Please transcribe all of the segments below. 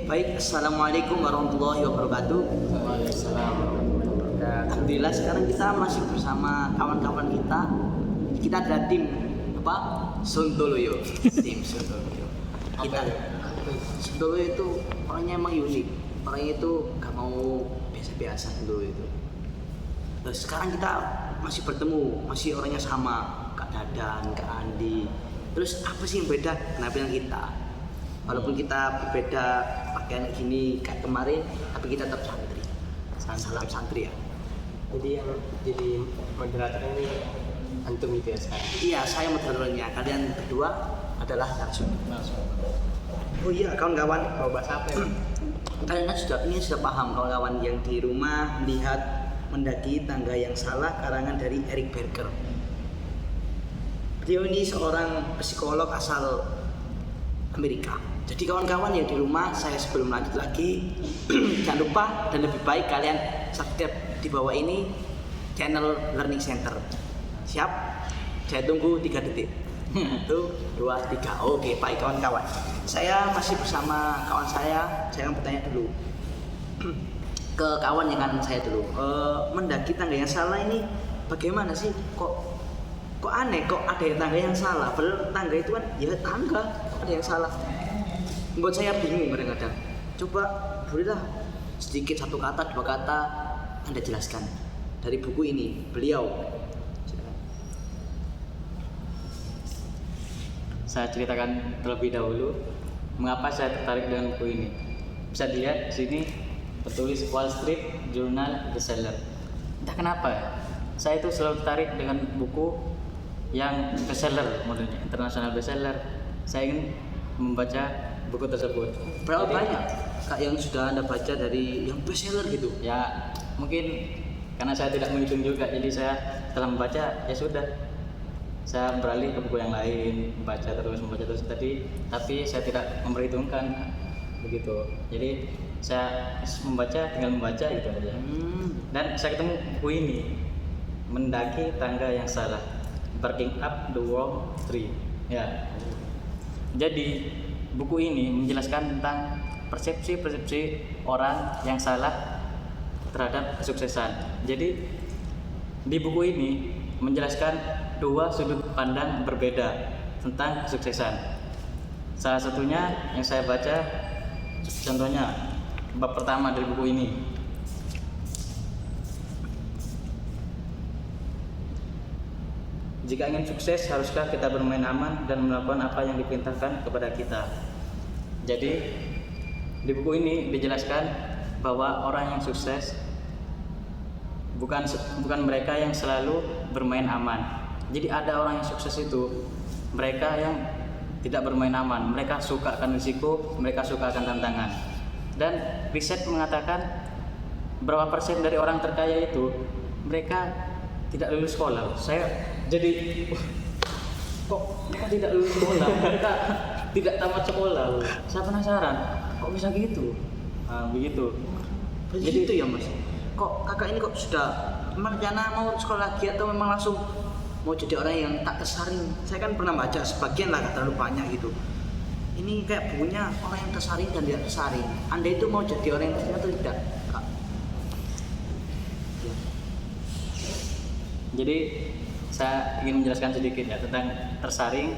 baik. Assalamualaikum warahmatullahi wabarakatuh. Waalaikumsalam. Alhamdulillah sekarang kita masih bersama kawan-kawan kita. Kita ada tim apa? Sontoloyo. Tim Sontoloyo. Kita Sontoloyo itu orangnya emang unik. Orangnya itu gak mau biasa-biasa Sontoloyo itu. Terus sekarang kita masih bertemu, masih orangnya sama, Kak Dadan, Kak Andi. Terus apa sih yang beda penampilan kita? Walaupun kita berbeda pakaian gini kayak kemarin, tapi kita tetap santri. Salam santri ya. Jadi yang jadi moderator ini antum itu ya sekarang? Iya, saya moderatornya. Kalian berdua adalah narasumber. Oh iya, kawan-kawan. Mau bahas apa ya? Kalian kan sudah paham kawan-kawan yang di rumah lihat Mendaki Tangga yang Salah karangan dari Eric Berger. Beliau ini seorang psikolog asal Amerika. Jadi kawan-kawan yang di rumah, saya sebelum lanjut lagi jangan lupa dan lebih baik kalian subscribe di bawah ini channel Learning Center. Siap? Saya tunggu 3 detik. 1, 2, 3. Oke, baik kawan-kawan. Saya masih bersama kawan saya akan bertanya dulu ke kawan yang kanan saya dulu. Mendaki tangga yang salah ini bagaimana sih? Kok aneh, kok ada yang tangga yang salah? Padahal tangga itu kan ya tangga, kok ada yang salah? Buat saya bingung kadang-kadang. Coba bolehlah sedikit 1 kata, 2 kata Anda jelaskan dari buku ini. Beliau. Saya ceritakan terlebih dahulu mengapa saya tertarik dengan buku ini. Bisa dilihat di sini tertulis Wall Street Journal bestseller. Entah kenapa ya, saya itu selalu tertarik dengan buku yang bestseller, modelnya internasional bestseller. Saya ingin membaca buku tersebut. Berapa banyak Kak yang sudah Anda baca dari yang bestseller gitu? Ya mungkin karena saya tidak menghitung juga, jadi saya setelah membaca ya sudah, saya beralih ke buku yang lain, membaca terus tadi, tapi saya tidak memperhitungkan begitu. Jadi saya tinggal membaca gitu aja. Dan saya ketemu buku ini, Mendaki Tangga yang Salah, Barking Up the Wrong Tree. Ya. Jadi buku ini menjelaskan tentang persepsi orang yang salah terhadap kesuksesan. Jadi di buku ini menjelaskan 2 sudut pandang berbeda tentang kesuksesan. Salah satunya yang saya baca, contohnya bab pertama dari buku ini. Jika ingin sukses, haruskah kita bermain aman dan melakukan apa yang diperintahkan kepada kita? Jadi di buku ini dijelaskan bahwa orang yang sukses bukan mereka yang selalu bermain aman. Jadi ada orang yang sukses itu mereka yang tidak bermain aman, mereka suka akan risiko, mereka suka akan tantangan. Dan riset mengatakan berapa persen dari orang terkaya itu mereka tidak lulus sekolah. Saya jadi kok mereka tidak lulus sekolah, mereka tidak tamat sekolah. Saya penasaran, kok bisa gitu? Begitu. Jadi itu ya Mas. Kok kakak ini kok sudah rencana mau sekolah lagi atau memang langsung mau jadi orang yang tak tersaring? Saya kan pernah baca sebagian lah, gak terlalu banyak gitu. Ini kayak bukunya orang yang tersaring dan tidak tersaring. Anda itu mau jadi orang yang tersaring atau tidak, Kak? Ya. Jadi saya ingin menjelaskan sedikit ya tentang tersaring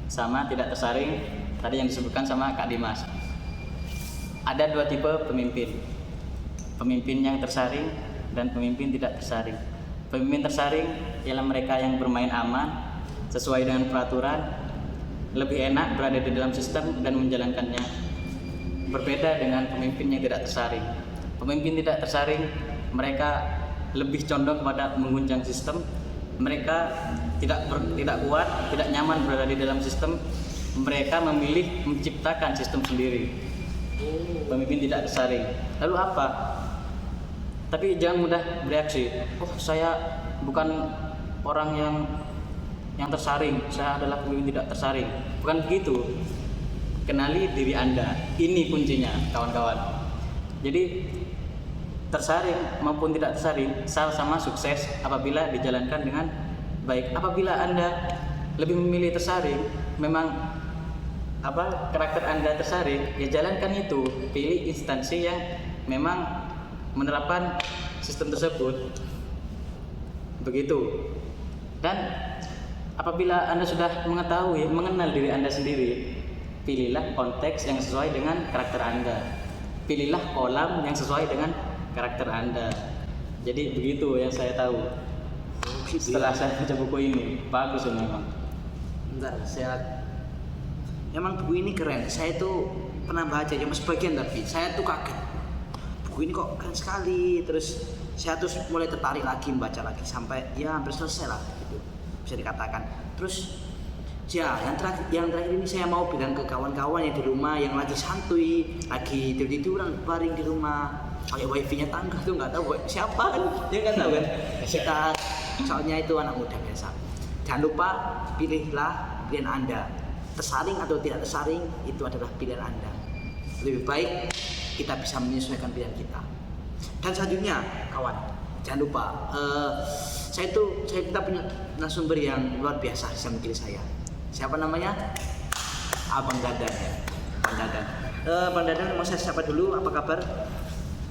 sama tidak tersaring tadi yang disebutkan sama Kak Dimas. Ada 2 tipe pemimpin. Pemimpin yang tersaring dan pemimpin tidak tersaring. Pemimpin tersaring ialah mereka yang bermain aman sesuai dengan peraturan, lebih enak berada di dalam sistem dan menjalankannya. Berbeda dengan pemimpin yang tidak tersaring. Pemimpin tidak tersaring, mereka lebih condong pada mengguncang sistem. Mereka tidak kuat, tidak nyaman berada di dalam sistem. Mereka memilih menciptakan sistem sendiri. Pemimpin tidak tersaring. Lalu apa? Tapi jangan mudah bereaksi. Oh, saya bukan orang yang tersaring. Saya adalah pemimpin tidak tersaring. Bukan begitu. Kenali diri Anda. Ini kuncinya, kawan-kawan. Jadi tersaring maupun tidak tersaring sama-sama sukses apabila dijalankan dengan baik. Apabila Anda lebih memilih tersaring, memang karakter Anda tersaring, ya jalankan itu. Pilih instansi yang memang menerapkan sistem tersebut. Begitu. Dan apabila Anda sudah mengenal diri Anda sendiri, pilihlah konteks yang sesuai dengan karakter Anda. Pilihlah kolam yang sesuai dengan karakter Anda. Jadi begitu yang saya tahu. Setelah saya baca buku ini, bagus memang. Bentar, emang buku ini keren. Saya tuh pernah baca cuma sebagian, tapi saya tuh kaget. Buku ini kok keren sekali. Terus saya tuh mulai tertarik lagi membaca lagi sampai ya hampir selesai lah gitu, bisa dikatakan. Terus ya yang terakhir ini saya mau bilang ke kawan-kawan yang di rumah yang lagi santuy, lagi tidur-tiduran baring di rumah, pakai wifi-nya tangga tuh nggak tahu siapa kan, dia nggak tahu kan. Kita soalnya itu anak muda biasa. Jangan lupa pilihlah pilihan Anda. Tersaring atau tidak tersaring itu adalah pilihan Anda. Lebih baik kita bisa menyesuaikan pilihan kita. Dan selanjutnya kawan, jangan lupa kita punya narasumber yang luar biasa bisa memilih saya. Siapa namanya? Abang Dadan ya. Bang Dadan. Bang Dadan mau saya siapa dulu? Apa kabar?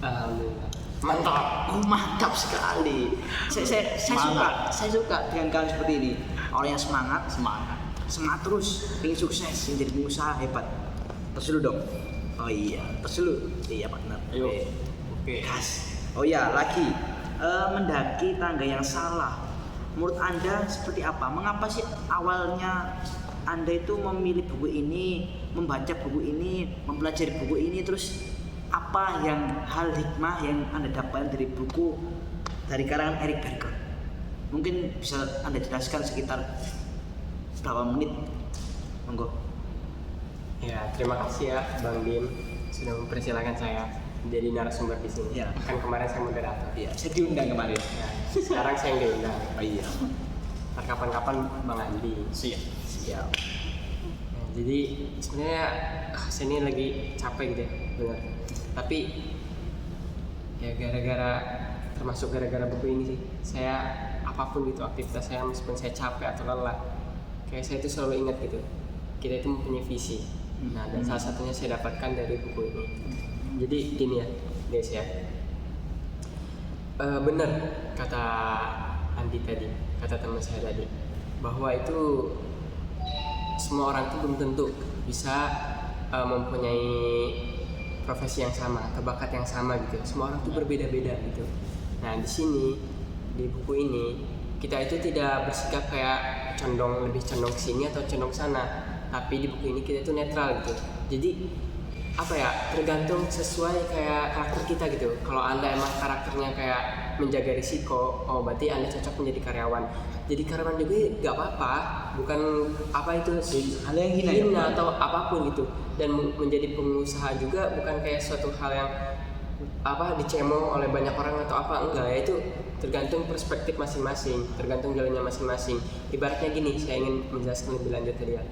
Alhamdulillah. Mantap. Oh, mantap sekali. Saya suka dengan kalian seperti ini. Orang yang semangat terus, ingin sukses, ingin jadi pengusaha hebat. Terus dulu dong. Oh iya, terus dulu. Iya partner. Ayo. Oke. Gas. Oh iya, lagi mendaki tangga yang salah. Menurut Anda seperti apa? Mengapa sih awalnya Anda itu memilih buku ini, membaca buku ini, mempelajari buku ini, terus apa hal hikmah yang Anda dapatkan dari buku dari karangan Eric Berger? Mungkin bisa Anda jelaskan sekitar berapa menit? Monggo. Ya, terima kasih ya Bang Bim sudah mempersilahkan saya menjadi narasumber di sini. Ya. Kan kemarin saya moderator. Iya, saya diundang kemarin. Ya, sekarang saya yang diundang. Oh iya. Ntar kapan-kapan Bang Andi. Siap. Ya, jadi sebenarnya saya ini lagi capek gitu ya, benar. Tapi ya termasuk gara-gara buku ini sih, saya apapun gitu aktivitas saya, meskipun saya capek atau lelah, kayak saya itu selalu ingat gitu, kita itu mempunyai visi. Nah, dan salah satunya saya dapatkan dari buku ini. Jadi gini ya guys ya, benar kata Andi tadi, kata teman saya tadi, bahwa itu semua orang itu belum tentu bisa mempunyai profesi yang sama atau bakat yang sama gitu. Semua orang itu berbeda-beda gitu. Nah, di sini di buku ini kita itu tidak bersikap kayak lebih condong ke sini atau condong ke sana, tapi di buku ini kita itu netral gitu. Jadi apa ya, tergantung sesuai kayak karakter kita gitu. Kalau Anda emang karakternya kayak menjaga risiko, oh berarti Anda cocok menjadi karyawan. Jadi karyawan juga gak apa-apa, bukan apa itu hal yang hina atau apapun gitu. Dan menjadi pengusaha juga bukan kayak suatu hal yang dicemo oleh banyak orang atau apa, enggak ya. Itu tergantung perspektif masing-masing, tergantung jalannya masing-masing. Ibaratnya gini, saya ingin menjelaskan lebih lanjut tadi ya.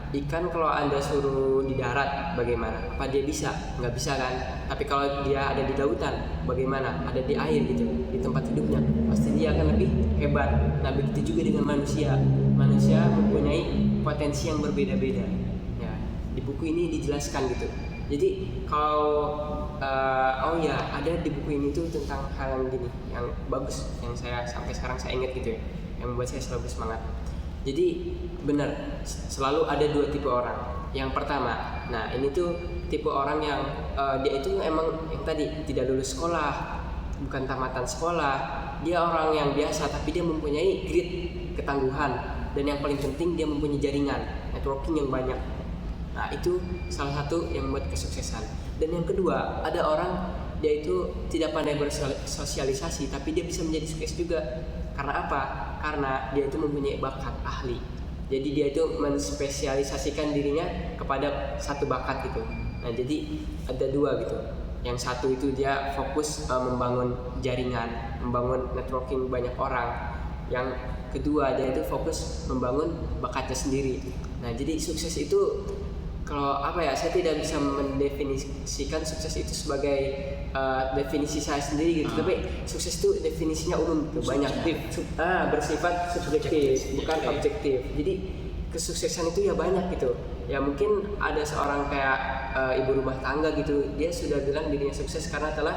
Ikan kalau Anda suruh di darat bagaimana? Apa dia bisa? Nggak bisa kan? Tapi kalau dia ada di lautan bagaimana? Ada di air gitu, di tempat hidupnya, pasti dia akan lebih hebat. Nah, begitu juga dengan manusia. Manusia mempunyai potensi yang berbeda-beda. Ya, di buku ini dijelaskan gitu. Jadi kalau ada di buku ini tuh tentang hal yang gini, yang bagus, yang saya sampai sekarang saya ingat gitu ya, yang membuat saya selalu bersemangat. Jadi benar, selalu ada dua tipe orang. Yang pertama, nah ini tuh tipe orang yang dia itu emang yang tadi tidak lulus sekolah, bukan tamatan sekolah. Dia orang yang biasa, tapi dia mempunyai grit, ketangguhan, dan yang paling penting dia mempunyai jaringan, networking yang banyak. Nah itu salah satu yang membuat kesuksesan. Dan yang kedua, ada orang dia itu tidak pandai bersosialisasi, tapi dia bisa menjadi sukses juga. Karena apa? Karena dia itu mempunyai bakat ahli. Jadi dia itu menspesialisasikan dirinya kepada satu bakat gitu. Nah jadi ada dua gitu. Yang satu itu dia fokus membangun jaringan, membangun networking banyak orang. Yang kedua dia itu fokus membangun bakatnya sendiri. Nah jadi sukses itu, kalau saya tidak bisa mendefinisikan sukses itu sebagai definisi saya sendiri gitu. Tapi sukses itu definisinya umum gitu, banyak bersifat subjektif, bukan objektif. Jadi kesuksesan itu ya banyak gitu. Ya mungkin ada seorang kayak ibu rumah tangga gitu, dia sudah bilang dirinya sukses karena telah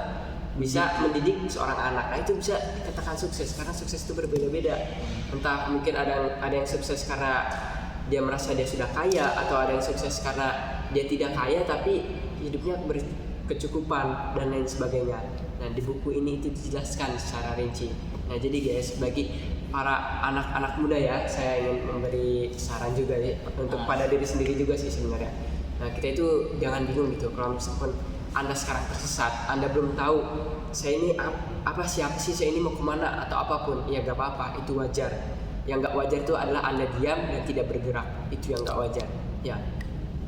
bisa mendidik seorang anak. Nah itu bisa dikatakan sukses karena sukses itu berbeda-beda. Entah mungkin ada yang sukses karena dia merasa dia sudah kaya, atau ada yang sukses karena dia tidak kaya tapi hidupnya berkecukupan dan lain sebagainya. Nah di buku ini itu dijelaskan secara rinci. Nah jadi guys, bagi para anak-anak muda ya, saya ingin memberi saran juga ya, untuk pada diri sendiri juga sih sebenarnya. Nah kita itu jangan bingung gitu kalau misalkan Anda sekarang tersesat, Anda belum tahu saya ini siapa sih, saya ini mau kemana atau apapun, ya gak apa-apa, itu wajar. Yang gak wajar itu adalah Anda diam dan tidak bergerak, itu yang gak wajar ya.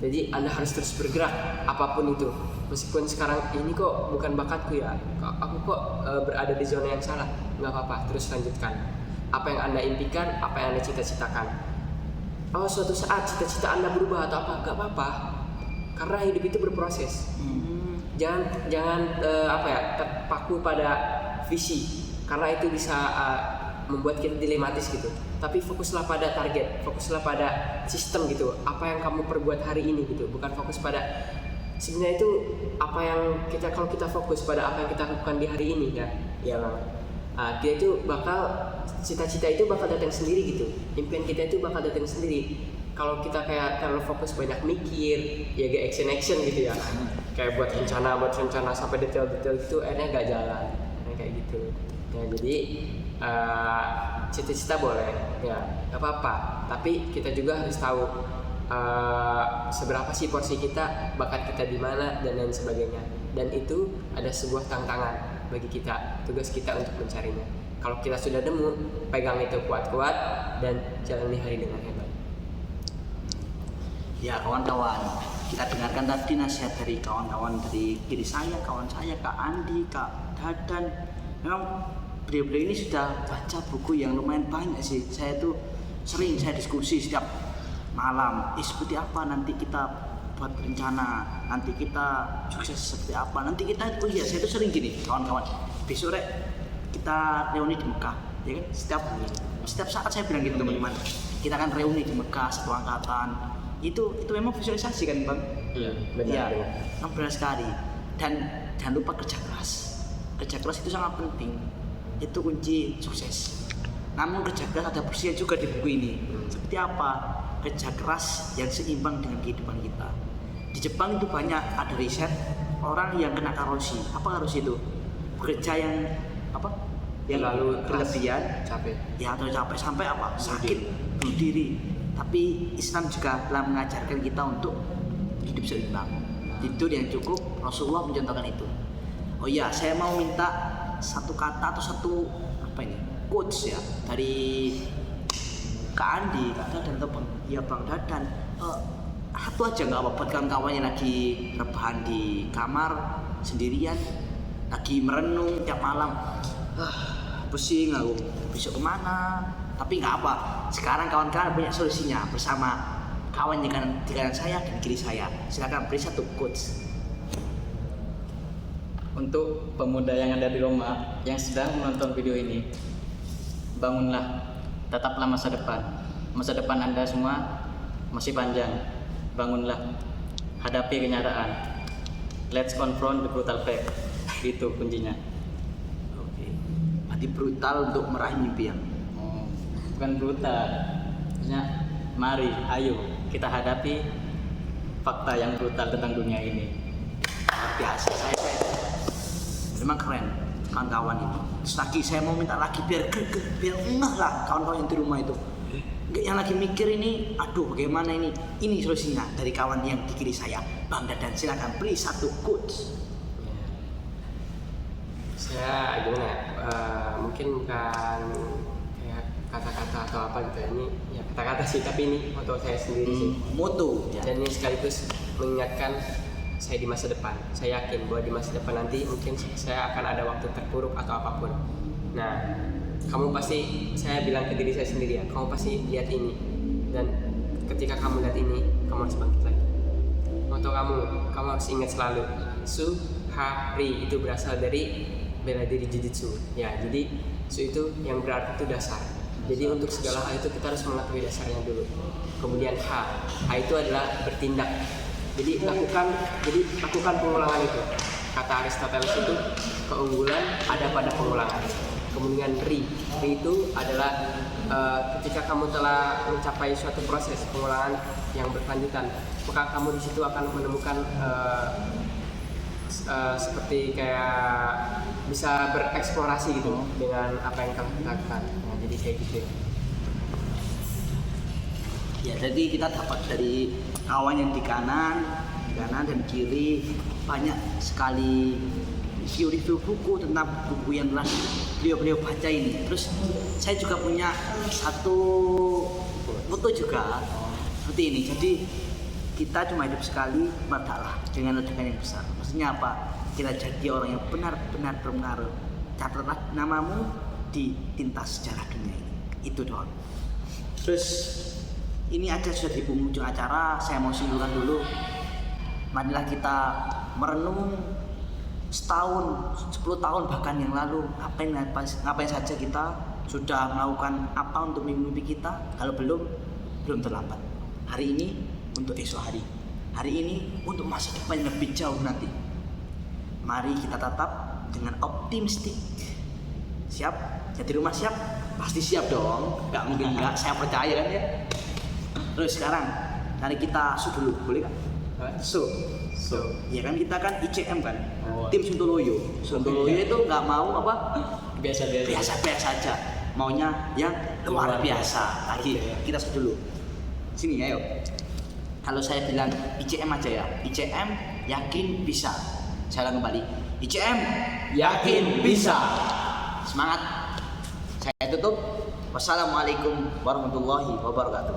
Jadi Anda harus terus bergerak apapun itu. Meskipun sekarang ini kok bukan bakatku ya, aku kok berada di zona yang salah, gak apa-apa, terus lanjutkan. Apa yang Anda impikan, apa yang Anda cita-citakan. Oh suatu saat cita-cita Anda berubah atau apa, gak apa-apa, karena hidup itu berproses. Jangan terpaku pada visi, karena itu bisa membuat kita dilematis gitu. Tapi fokuslah pada target, fokuslah pada sistem gitu. Apa yang kamu perbuat hari ini gitu, bukan fokus pada sebenarnya itu apa yang kalau kita fokus pada apa yang kita lakukan di hari ini ya bang. Dia itu cita-cita itu bakal datang sendiri gitu. Impian kita itu bakal datang sendiri. Kalau kita kayak terlalu fokus banyak mikir, ya kayak action gitu ya. Kayak buat rencana sampai detail-detail gitu, akhirnya gak jalan. Kayak gitu. Ya jadi cita-cita boleh, ya gak apa-apa. Tapi kita juga harus tahu seberapa sih porsi kita, bakat kita di mana dan lain sebagainya. Dan itu ada sebuah tantangan bagi kita, tugas kita untuk mencarinya. Kalau kita sudah nemu, pegang itu kuat-kuat dan jalani hari dengan hebat. Ya kawan-kawan, kita dengarkan tadi nasihat dari kawan-kawan dari diri saya, kawan saya, Kak Andi, Kak Dadan. Memang beliau-beliau ini sudah baca buku yang lumayan banyak sih. Saya diskusi setiap malam, seperti apa nanti kita buat rencana, nanti kita sukses seperti apa, nanti kita saya itu sering gini kawan-kawan, besok kita reuni di Mekah, ya kan? Setiap saat saya bilang gitu teman-teman, kita akan reuni di Mekah satu angkatan. Itu memang visualisasi kan bang? Iya benar. Benar sekali. Dan jangan lupa kerja keras itu sangat penting, itu kunci sukses. Namun kerja keras ada porsinya juga di buku ini. Seperti apa? Kerja keras yang seimbang dengan kehidupan kita. Di Jepang itu banyak ada riset orang yang kena karoshi. Apa karoshi itu? Bekerja yang lalu berlebihan, capek. Ya atau capek sampai sakit, bunuh diri. Tapi Islam juga telah mengajarkan kita untuk hidup seimbang. Itu yang cukup, Rasulullah mencontohkan itu. Oh iya, saya mau minta satu kata atau satu quotes ya dari Kak Andi, Kak Dadan atau Bang Dadan. Satu aja nggak apa buat kawan-kawan yang lagi rebahan di kamar sendirian, lagi merenung tiap malam. Pusing aku, besok kemana? Tapi nggak apa. Sekarang kawan-kawan punya solusinya bersama kawan di kanan saya dan kiri saya. Silakan beri satu quotes. Untuk pemuda yang ada di rumah yang sedang menonton video ini, bangunlah, tetaplah masa depan. Masa depan Anda semua masih panjang. Bangunlah, hadapi kenyataan. Let's confront the brutal fact. Itu kuncinya. Oke. Berarti brutal untuk meraih mimpi ya. Bukan brutal. Maksudnya, mari, ayo kita hadapi fakta yang brutal tentang dunia ini. Biasa saya memang keren kawan-kawan ini. Terus lagi saya mau minta lagi biar ngeh lah kawan-kawan yang di rumah itu. Yang lagi mikir ini, aduh bagaimana ini solusinya dari kawan yang di kiri saya, Bang Dadan. Silakan beri satu quotes. Saya gimana ya? Mungkin bukan kayak kata-kata atau apa gitu. Ini ya kata-kata sih, tapi ini moto saya sendiri sih. Moto. Ya. Dan ini sekaligus mengingatkan saya di masa depan. Saya yakin bahwa di masa depan nanti mungkin saya akan ada waktu terpuruk atau apapun. Nah, saya bilang ke diri saya sendiri ya, kamu pasti lihat ini. Dan ketika kamu lihat ini, kamu harus bangkit lagi. Moto kamu harus ingat selalu. Suhari itu berasal dari bela diri jujitsu. Ya, jadi su itu yang berarti itu dasar. Jadi untuk segala hal itu kita harus mengetahui dasarnya dulu. Kemudian H itu adalah bertindak. Jadi lakukan pengulangan itu. Kata Aristoteles itu keunggulan ada pada pengulangan. Kemudian ri itu adalah ketika kamu telah mencapai suatu proses pengulangan yang berkelanjutan, maka kamu di situ akan menemukan seperti kayak bisa bereksplorasi gitu dengan apa yang kamu lakukan. Nah, jadi kayak gitu. Ya, jadi kita dapat dari kawan yang di kanan dan kiri banyak sekali review buku tentang buku yang telah beliau baca ini. Terus saya juga punya satu foto juga seperti ini. Jadi kita cuma hidup sekali, berdalah dengan ledakan yang besar. Maksudnya apa? Kita jadi orang yang benar-benar berpengaruh. Catatlah namamu di tinta sejarah dunia ini. Itu doang. Terus ini ada sudah di penghujung acara, saya mau simpulkan dulu. Marilah kita merenung setahun, 10 tahun bahkan yang lalu ngapain saja kita sudah melakukan apa untuk mimpi kita. Kalau belum terlambat. Hari ini untuk esok hari. Hari ini untuk masa depan yang lebih jauh nanti. Mari kita tetap dengan optimistik. Siap? Jadi rumah siap? Pasti siap dong. Gak mungkin enggak, saya percaya kan ya. Terus sekarang mari kita dulu, boleh kan? So, ya kan kita kan ICM kan, tim Sontoloyo itu nggak mau apa biasa aja, maunya yang luar biasa lagi. Kita dulu, sini ayo. Kalau saya bilang ICM aja ya, ICM yakin bisa. Saya kembali, ICM yakin bisa. Semangat. Saya tutup. Wassalamualaikum warahmatullahi wabarakatuh.